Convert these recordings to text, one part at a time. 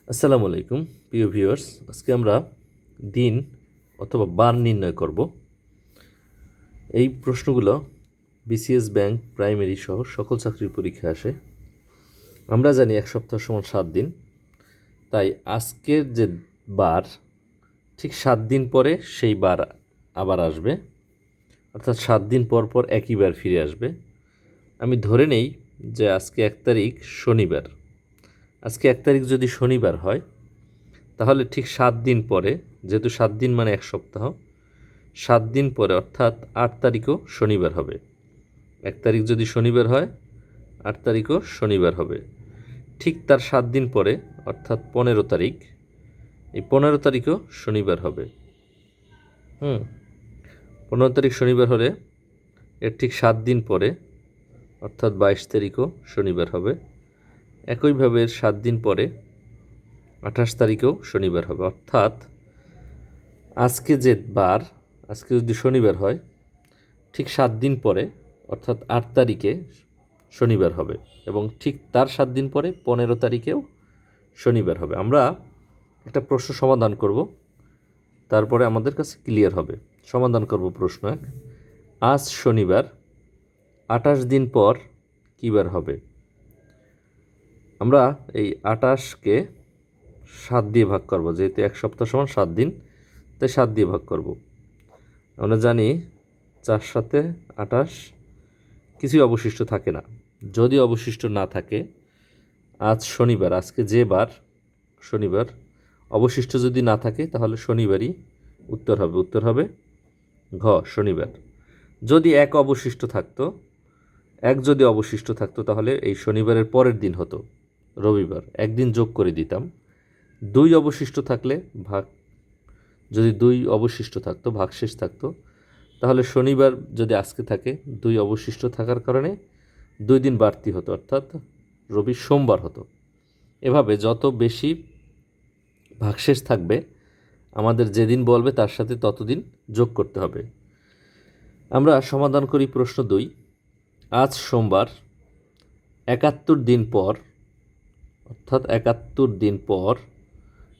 আসসালামু আলাইকুম প্রিয় ভিউয়ার্স। আজকে আমরা দিন অথবা বার নির্ণয় করব। এই প্রশ্নগুলো বিসিএস ব্যাংক প্রাইমারি সহ সকল চাকরির পরীক্ষায় আসে। আমরা জানি এক সপ্তাহ সমান 7 দিন, তাই আজকের যে বার ঠিক 7 দিন পরে সেই বার আবার আসবে, অর্থাৎ 7 দিন পর পর একই বার ফিরে আসবে। আমি ধরে নেই যে আজকে 1 তারিখ শনিবার। আজকে 1 তারিখ যদি শনিবার হয় তাহলে ঠিক 7 দিন পরে, যেহেতু 7 দিন মানে এক সপ্তাহ, 7 দিন পরে অর্থাৎ 8 তারিখও শনিবার হবে। 1 তারিখ যদি শনিবার হয় 8 তারিখও শনিবার হবে। ঠিক তার 7 দিন পরে অর্থাৎ 15 তারিখ, এই 15 তারিখও শনিবার হবে। 15 তারিখ শনিবার হলে এর ঠিক 7 দিন পরে অর্থাৎ 22 তারিখও শনিবার হবে। একইভাবে এর 7 দিন পরে 28 তারিখেও শনিবার হবে। অর্থাৎ আজকে যে বার, আজকে যদি শনিবার হয় ঠিক 7 দিন পরে অর্থাৎ 8 তারিখে শনিবার হবে, এবং ঠিক তার 7 দিন পরে 15 তারিখেও শনিবার হবে। আমরা একটা প্রশ্ন সমাধান করব, তারপরে আমাদের কাছে ক্লিয়ার হবে। সমাধান করব প্রশ্ন 1। আজ শনিবার, 28 দিন পর কী বার হবে? আমরা এই 28কে 7 দিয়ে ভাগ করব, যেহেতু এক সপ্তাহ সমান 7 দিন, তাই 7 দিয়ে ভাগ করব। আমরা জানি 4 সাথে 28, কিছুই অবশিষ্ট থাকে না। যদি অবশিষ্ট না থাকে, আজ শনিবার, আজকে যে বার শনিবার, অবশিষ্ট যদি না থাকে তাহলে শনিবারই উত্তর হবে। উত্তর হবে ঘ, শনিবার। যদি এক অবশিষ্ট থাকতো, যদি অবশিষ্ট থাকতো তাহলে এই শনিবারের পরের দিন হতো রবিবার, একদিন যোগ করে দিতাম। 2 অবশিষ্ট থাকলে যদি 2 অবশিষ্ট থাকতো, ভাগশেষ থাকতো, তাহলে শনিবার যদি আজকে থাকে, 2 অবশিষ্ট থাকার কারণে 2 দিন বাড়তি হতো, অর্থাৎ রবি সোমবার হতো। এভাবে যত বেশি ভাগশেষ থাকবে আমাদের যেদিন বলবে তার সাথে ততদিন যোগ করতে হবে। আমরা সমাধান করি প্রশ্ন 2। আজ সোমবার, 71 দিন পর অর্থাৎ 71 দিন পর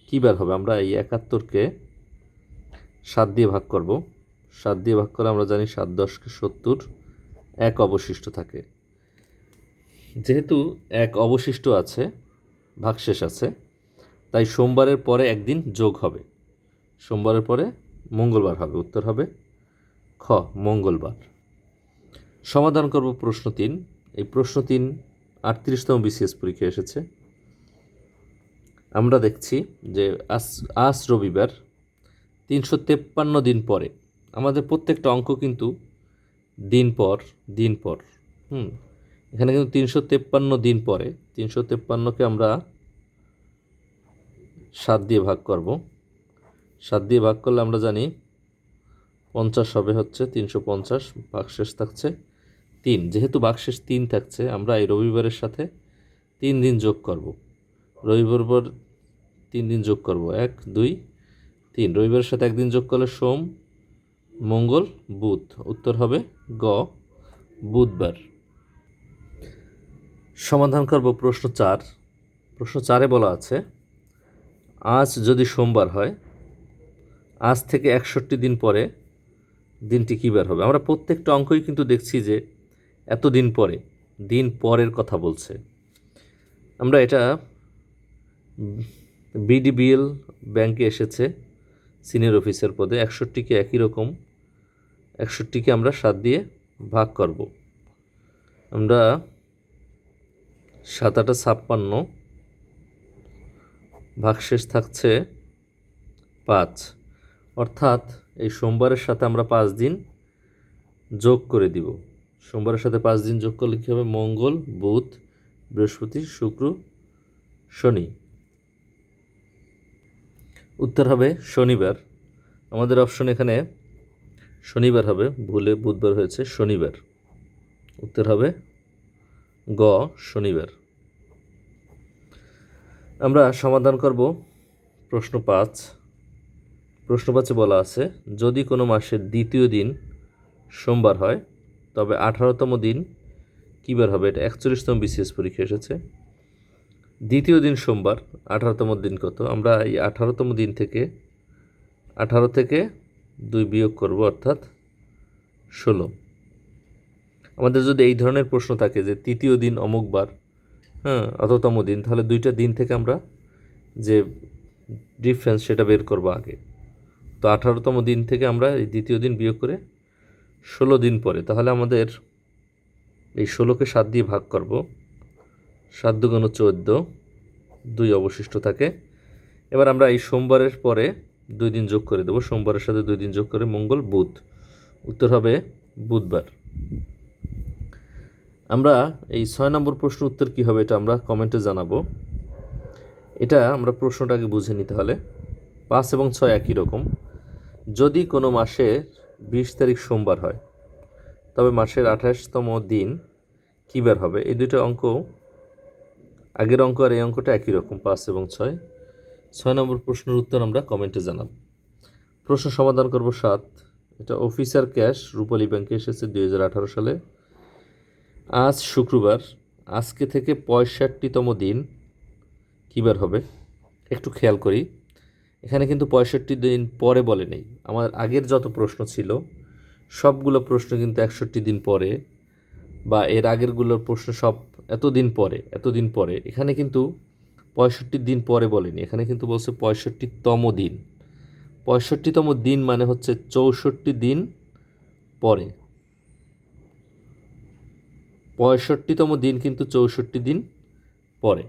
কী বার হবে? আমরা এই 71কে 7 দিয়ে ভাগ করব। 7 দিয়ে ভাগ করে আমরা জানি 7 10 70, 1 অবশিষ্ট থাকে। যেহেতু 1 অবশিষ্ট আছে, ভাগশেষ আছে, তাই সোমবারের পরে একদিন যোগ হবে। সোমবারের পরে মঙ্গলবার হবে। উত্তর হবে খ, মঙ্গলবার। সমাধান করব প্রশ্ন 3। এই প্রশ্ন 3 38তম বিসিএস পরীক্ষায় এসেছে। আমরা দেখছি যে আজ রবিবার, 353 দিন পরে। আমাদের প্রত্যেকটা অঙ্ক কিন্তু দিন পর দিন পর। এখানে কিন্তু 353 দিন পরে। 353কে আমরা 7 দিয়ে ভাগ করব। 7 দিয়ে ভাগ করলে আমরা জানি 50 হবে, হচ্ছে 350। ভাগশেষ থাকছে 3। যেহেতু ভাগশেষ 3 থাকছে, আমরা এই রবিবারের সাথে 3 দিন যোগ করব। রবিবার পর 3 দিন যোগ করব, 1 2 3। রবিবারের সাথে একদিন যোগ করলে সোম মঙ্গল বুধ। উত্তর হবে গ, বুধবার। সমাধান করব প্রশ্ন 4। প্রশ্ন 4-এ বলা আছে, আজ যদি সোমবার হয়, আজ থেকে 61 দিন পরে দিনটি কী বার হবে? আমরা প্রত্যেকটা অঙ্কই কিন্তু দেখছি যে এত দিন পরে, দিন পরের কথা বলছে। আমরা এটা বিডিবিএল ব্যাংকে এসেছে সিনিয়র অফিসার পদে। 61কে একই রকম, 61কে আমরা 7 দিয়ে ভাগ করব। আমরা 7 8 56, ভাগশেষ থাকছে 5। অর্থাৎ এই সোমবারের সাথে আমরা 5 দিন যোগ করে দিব। সোমবারের সাথে 5 দিন যোগ করলে কী হবে? মঙ্গল বুধ বৃহস্পতি শুক্র শনি। উত্তর হবে শনিবার। আমাদের অপশন এখানে শনিবার হবে, ভুলে বুধবার হয়েছে, শনিবার। উত্তর হবে গ, শনিবার। আমরা সমাধান করব প্রশ্ন 5। প্রশ্ন 5-এ বলা আছে, যদি কোনো মাসের দ্বিতীয় দিন সোমবার হয় তবে 18তম দিন কী বার হবে? এটা 41তম বিসিএস পরীক্ষা এসেছে। দ্বিতীয় দিন সোমবার, 18তম দিন কত? আমরা এই 18তম দিন থেকে 18 থেকে 2 বিয়োগ করব, অর্থাৎ 16। আমাদের যদি এই ধরনের প্রশ্ন থাকে যে তৃতীয় দিন অমুক বার, হ্যাঁ, অততম দিন, তাহলে দুইটা দিন থেকে আমরা যে ডিফারেন্স সেটা বের করব আগে। তো 18তম দিন থেকে আমরা এই দ্বিতীয় দিন বিয়োগ করে 16 দিন পরে, তাহলে আমাদের এই 16কে 7 দিয়ে ভাগ করব, 7 দুগুণ 14, 2 অবশিষ্ট থাকে। এবার আমরা এই সোমবারের পরে 2 দিন যোগ করে দেবো, সোমবারের সাথে 2 দিন যোগ করে মঙ্গল বুধ, উত্তর হবে বুধবার। আমরা এই 6 নম্বর প্রশ্ন উত্তর কী হবে এটা আমরা কমেন্টে জানাবো। এটা আমরা প্রশ্নটাকে বুঝে নিতে হলে 5 এবং 6 একই রকম। যদি কোনো মাসের 20 তারিখ সোমবার হয়, তবে মাসের 28তম দিন কী বার হবে? এই দুটো অঙ্ক, আগের অঙ্ক আর এই অঙ্কটা একই রকম, 5 এবং 6। 6 নম্বর প্রশ্নের উত্তর আমরা কমেন্টে জানাব। প্রশ্ন সমাধান করব 7। এটা অফিসার ক্যাশ রূপালী ব্যাংকে এসেছে 2018 সালে। আজ শুক্রবার, আজকে থেকে 65তম দিন কী বার হবে? একটু খেয়াল করি, এখানে কিন্তু 65 দিন পরে বলে নেই। আমার আগের যত প্রশ্ন ছিল সবগুলো প্রশ্ন কিন্তু 61 দিন পরে, বা এর আগেরগুলোর প্রশ্ন সব এতদিন পরে। এখানে কিন্তু 65 দিন পরে বলেনি, এখানে কিন্তু বলছে 65তম দিন। 65তম দিন মানে হচ্ছে 64 দিন পরে। 65তম দিন কিন্তু 64 দিন পরে।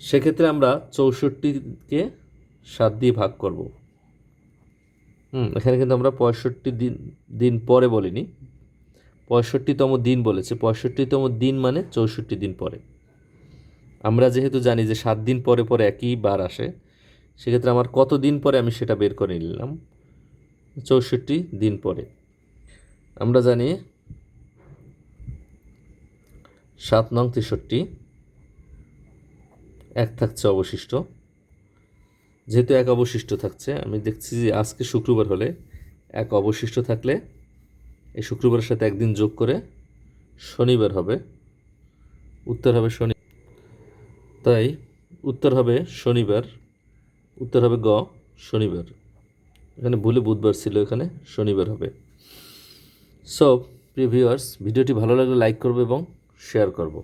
সেক্ষেত্রে আমরা 64কে 7 দিয়ে ভাগ করব। এখানে কিন্তু আমরা 65 দিন পরে বলিনি, 65তম দিন বলেছে। 65তম দিন মানে 64 দিন পরে। আমরা যেহেতু জানি যে 7 দিন পরে পরে একই বার আসে, সেক্ষেত্রে আমার কত দিন পরে আমি সেটা বের করে নিলাম, 64 দিন পরে। আমরা জানি 7 নং 63, 1 থাকছে অবশিষ্ট। যেহেতু 1 অবশিষ্ট থাকছে, আমি দেখছি যে আজকে শুক্রবার হলে 1 অবশিষ্ট থাকলে এই শুক্রবারের সাথে একদিন যোগ করে শনিবার হবে, উত্তর হবে শনি। তাই উত্তর হবে শনিবার, উত্তর হবে গ শনিবার। এখানে ভুলে বুধবার ছিল, এখানে শনিবার হবে। সো প্রিয় ভিউয়ার্স, ভিডিওটি ভালো লাগলে লাইক করবে এবং শেয়ার করব।